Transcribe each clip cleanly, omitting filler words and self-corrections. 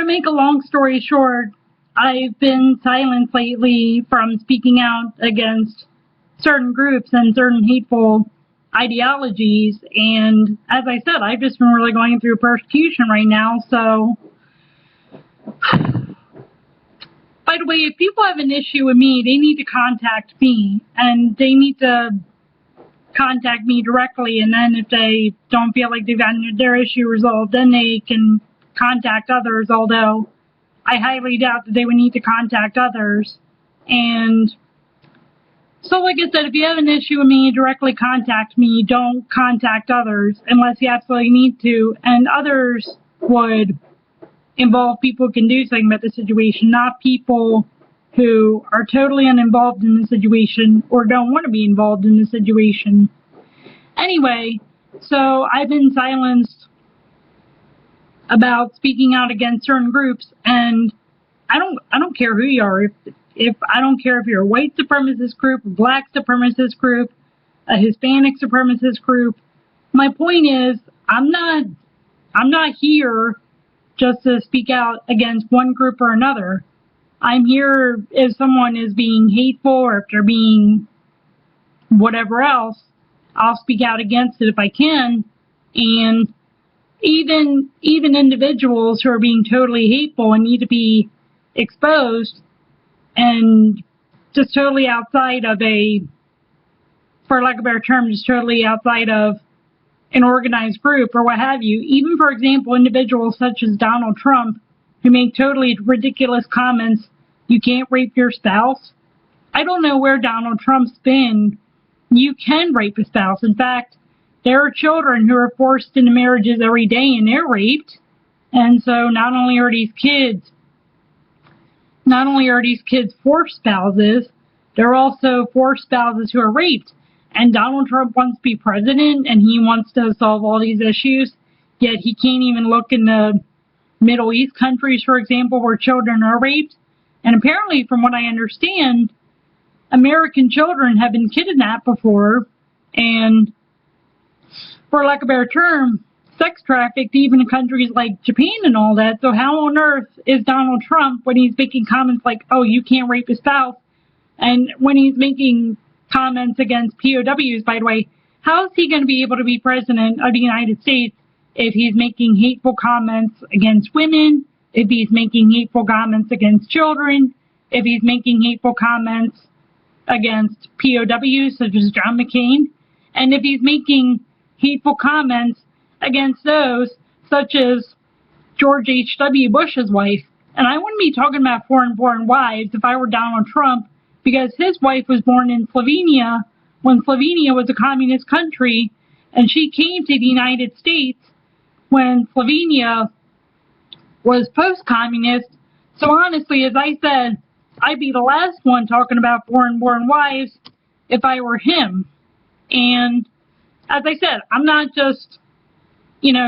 make a long story short, I've been silenced lately from speaking out against certain groups and certain hateful ideologies, and as I said, I've just been really going through persecution right now, so by the way, if people have an issue with me, they need to contact me, and they need to contact me directly, and then if they don't feel like they've gotten their issue resolved, then they can contact others, although I highly doubt that they would need to contact others. And so like I said, if you have an issue with me, directly contact me. Don't contact others unless you absolutely need to. And others would involve people who can do something about the situation, not people who are totally uninvolved in the situation or don't want to be involved in the situation. Anyway, so I've been silenced about speaking out against certain groups, and I don't care who you are. If I don't care if you're a white supremacist group, a black supremacist group, a Hispanic supremacist group. My point is, I'm not here just to speak out against one group or another. I'm here if someone is being hateful or if they're being whatever else, I'll speak out against it if I can. And even individuals who are being totally hateful and need to be exposed and just totally outside of for lack of a better term, just totally outside of an organized group or what have you. Even, for example, individuals such as Donald Trump, who make totally ridiculous comments, you can't rape your spouse. I don't know where Donald Trump's been. You can rape a spouse. In fact, there are children who are forced into marriages every day and they're raped. And so not only are these kids forced spouses, they're also forced spouses who are raped. And Donald Trump wants to be president and he wants to solve all these issues, yet he can't even look in the Middle East countries, for example, where children are raped. And apparently, from what I understand, American children have been kidnapped before and, for lack of a better term, sex trafficked even in countries like Japan and all that. So how on earth is Donald Trump, when he's making comments like, oh, you can't rape a spouse, and when he's making comments against POWs, by the way, how is he going to be able to be president of the United States if he's making hateful comments against women, if he's making hateful comments against children, if he's making hateful comments against POWs such as John McCain, and if he's making hateful comments against those such as George H.W. Bush's wife. And I wouldn't be talking about foreign-born wives if I were Donald Trump, because his wife was born in Slovenia when Slovenia was a communist country, and she came to the United States when Slovenia was post-communist. So honestly, as I said, I'd be the last one talking about foreign-born wives if I were him. And as I said, I'm not just,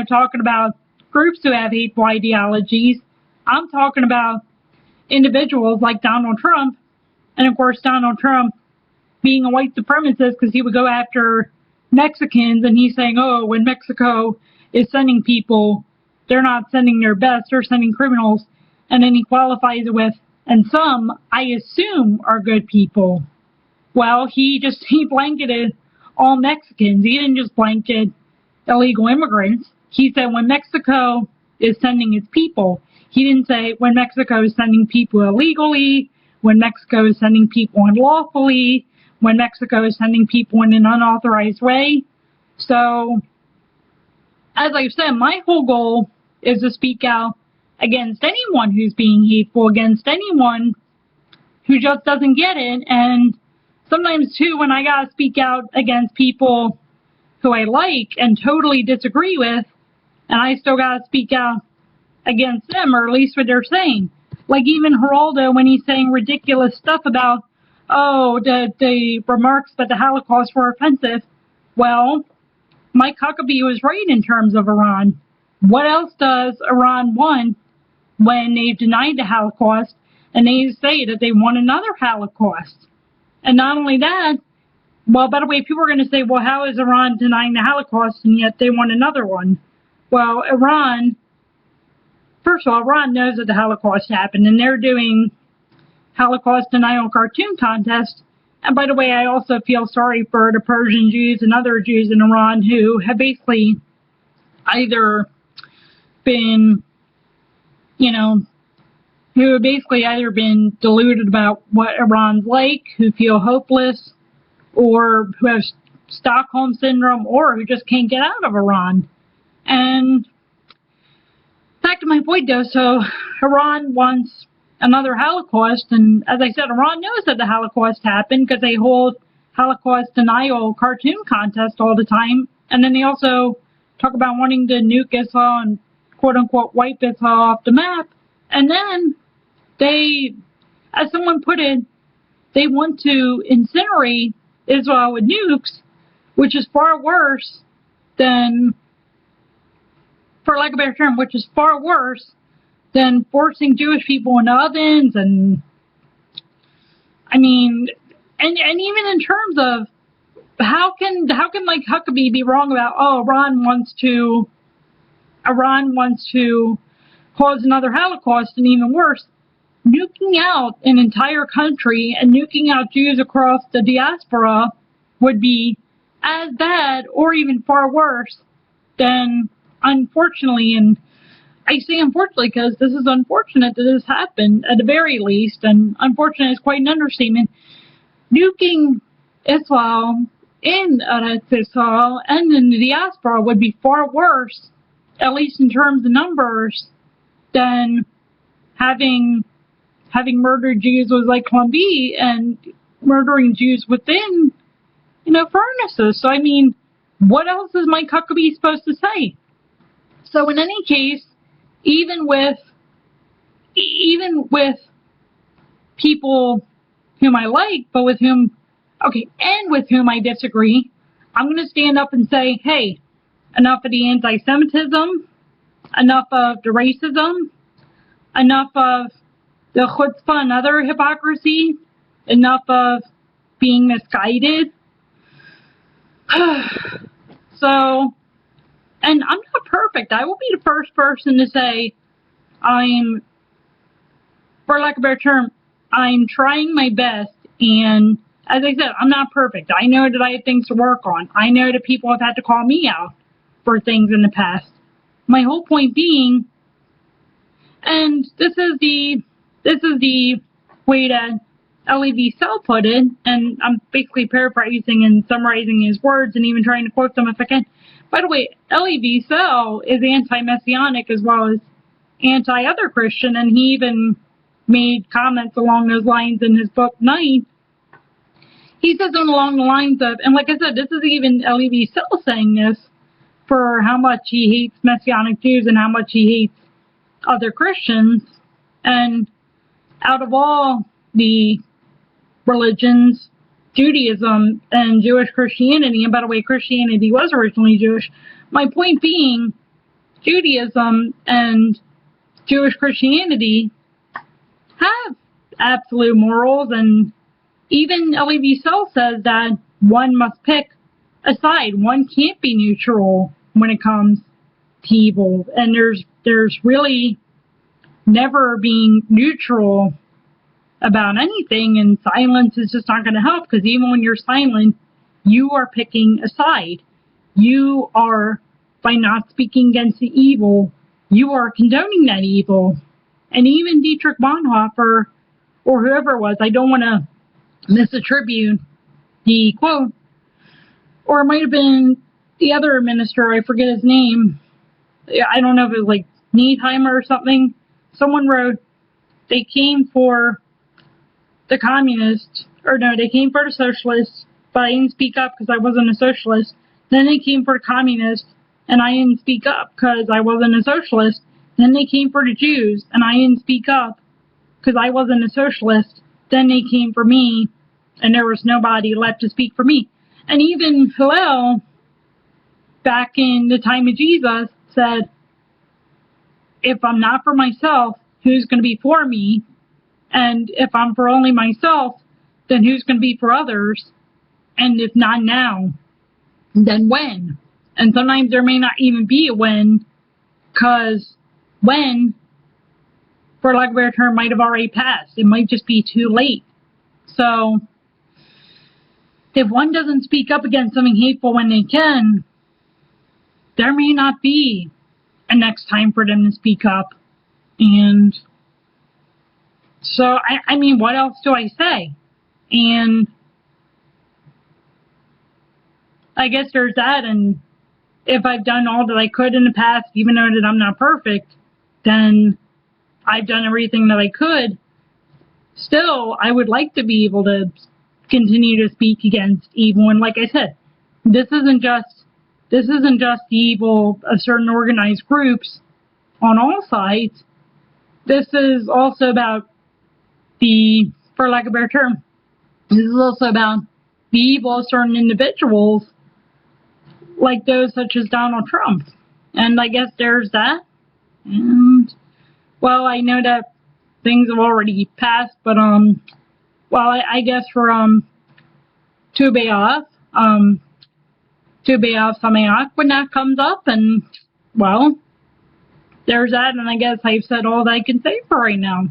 talking about groups who have hateful ideologies. I'm talking about individuals like Donald Trump. And of course, Donald Trump being a white supremacist because he would go after Mexicans, and he's saying, oh, when Mexico is sending people, they're not sending their best, they're sending criminals. And then he qualifies it with, and some, I assume, are good people. Well, he blanketed all Mexicans. He didn't just blanket illegal immigrants. He said when Mexico is sending its people. He didn't say when Mexico is sending people illegally, when Mexico is sending people unlawfully, when Mexico is sending people in an unauthorized way. So, as I've said, my whole goal is to speak out against anyone who's being hateful, against anyone who just doesn't get it. And sometimes, too, when I gotta speak out against people who I like and totally disagree with, and I still gotta speak out against them, or at least what they're saying. Like even Geraldo, when he's saying ridiculous stuff about, oh, the remarks about the Holocaust were offensive. Well, Mike Huckabee was right in terms of Iran. What else does Iran want when they've denied the Holocaust and they say that they want another Holocaust? And not only that, well, by the way, people are going to say, well, how is Iran denying the Holocaust and yet they want another one? Well, Iran, first of all, Iran knows that the Holocaust happened, and they're doing Holocaust denial cartoon contests. And by the way, I also feel sorry for the Persian Jews and other Jews in Iran who have basically either been, who have basically either been deluded about what Iran's like, who feel hopeless, or who have Stockholm Syndrome, or who just can't get out of Iran. And back to my point, though, so Iran wants another Holocaust, and as I said, Iran knows that the Holocaust happened because they hold Holocaust denial cartoon contests all the time, and then they also talk about wanting to nuke Israel and quote-unquote wipe Israel off the map, and then they, as someone put it, they want to incinerate Israel with nukes, which is far worse than, for lack of a better term, which is far worse than forcing Jewish people into ovens, and and even in terms of how can Mike Huckabee be wrong about Iran wants to cause another Holocaust, and even worse, nuking out an entire country and nuking out Jews across the diaspora would be as bad or even far worse than, unfortunately, and I say unfortunately because this is unfortunate that this happened at the very least, and unfortunate is quite an understatement. Nuking Israel in Eretz Israel and in the diaspora would be far worse, at least in terms of numbers, than having murdered Jews with Zyklon B and murdering Jews within, furnaces. So what else is Mike Huckabee supposed to say? So in any case, even with people whom I like, but with whom I disagree, I'm going to stand up and say, hey, enough of the anti-Semitism, enough of the racism, enough of the chutzpah and other hypocrisy, enough of being misguided. So, and I'm not perfect. I will be the first person to say I'm, for lack of a better term, I'm trying my best. And as I said, I'm not perfect. I know that I have things to work on. I know that people have had to call me out for things in the past. My whole point being, and this is the way that Elie Wiesel put it, and I'm basically paraphrasing and summarizing his words and even trying to quote them if I can. By the way, Elie Wiesel is anti-Messianic as well as anti-other Christian, and he even made comments along those lines in his book, Night. He says something along the lines of, and like I said, this is even Elie Wiesel saying this, for how much he hates Messianic Jews and how much he hates other Christians. And out of all the religions, Judaism and Jewish Christianity, and by the way, Christianity was originally Jewish, my point being, Judaism and Jewish Christianity have absolute morals, and even Elie Wiesel says that one must pick a side. One can't be neutral when it comes to evil, and there's really never being neutral about anything, and silence is just not going to help, because even when you're silent, you are picking a side. You are, by not speaking against the evil, you are condoning that evil. And even Dietrich Bonhoeffer, or whoever it was, I don't want to misattribute the quote, or it might have been the other minister, I forget his name, I don't know if it was like Nietheimer or something. Someone wrote, they came for the communists, or no, they came for the socialists, but I didn't speak up because I wasn't a socialist. Then they came for the communists, and I didn't speak up because I wasn't a socialist. Then they came for the Jews, and I didn't speak up because I wasn't a socialist. Then they came for me, and there was nobody left to speak for me. And even Hillel, back in the time of Jesus, said, if I'm not for myself, who's going to be for me? And if I'm for only myself, then who's going to be for others? And if not now, then when? And sometimes there may not even be a when, because when for lack of a better term, might have already passed. It might just be too late. So, if one doesn't speak up against something hateful when they can, there may not be a next time for them to speak up. And so, I mean, what else do I say? And I guess there's that. And if I've done all that I could in the past, even though that I'm not perfect, then I've done everything that I could. Still, I would like to be able to continue to speak against evil. And like I said, this isn't just the evil of certain organized groups on all sides. This is also about the, for lack of a better term, this is also about the evil of certain individuals, like those such as Donald Trump. And I guess there's that. And, well, I know that things have already passed, but, well, I guess for, Tu B'Av Sameach, when that comes up, and, well, there's that, and I guess I've said all that I can say for right now.